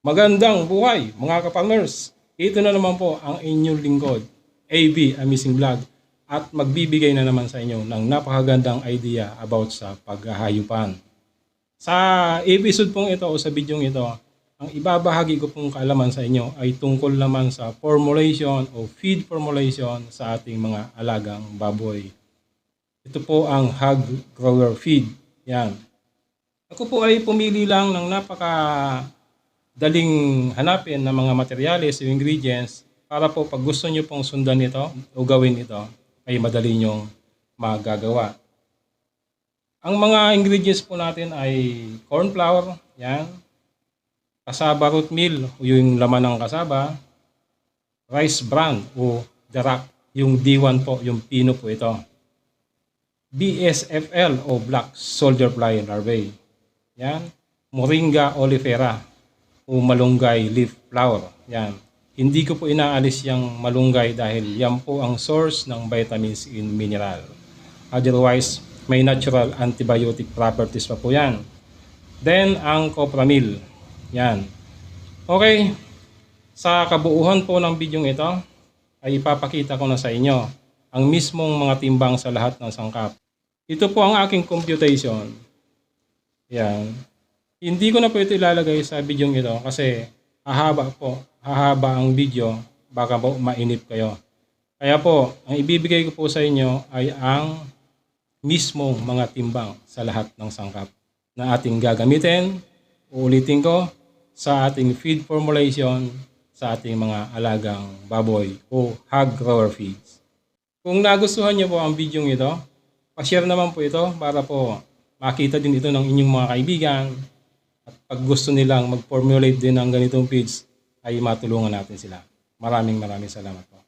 Magandang buhay mga ka-farmers! Ito na naman po ang inyong lingkod, AB Amazing Vlog, at magbibigay na naman sa inyo ng napakagandang idea about sa paghahayupan. Sa episode pong ito o sa video ito, ang ibabahagi ko pong kaalaman sa inyo ay tungkol naman sa formulation o feed formulation sa ating mga alagang baboy. Ito po ang hog grower feed. Yan. Ako po ay pumili lang ng daling hanapin ng mga materyales o ingredients para po pag gusto nyo pong sundan ito o gawin ito ay madali nyong magagawa. Ang mga ingredients po natin ay corn flour, yan, kasaba root meal o yung laman ng kasaba, rice bran o darak, yung D1 po, yung pino po ito, BSFL o black soldier fly larvae, yan, moringa oleifera o malunggay leaf flower. Yan. Hindi ko po inaalis yung malunggay dahil yan po ang source ng vitamins and mineral. Otherwise, may natural antibiotic properties pa po yan. Then, ang copramil. Yan. Okay. Sa kabuuhan po ng video ito, ay ipapakita ko na sa inyo ang mismong mga timbang sa lahat ng sangkap. Ito po ang aking computation. Yan. Hindi ko na po ito ilalagay sa video ito kasi hahaba ang video, baka po mainip kayo. Kaya po, ang ibibigay ko po sa inyo ay ang mismong mga timbang sa lahat ng sangkap na ating gagamitin, uulitin ko, sa ating feed formulation sa ating mga alagang baboy o hog grower feeds. Kung nagustuhan niyo po ang video ito, pa-share naman po ito para po makita din ito ng inyong mga kaibigan. At pag gusto nilang mag-formulate din ng ganitong feeds, ay matulungan natin sila. Maraming salamat po.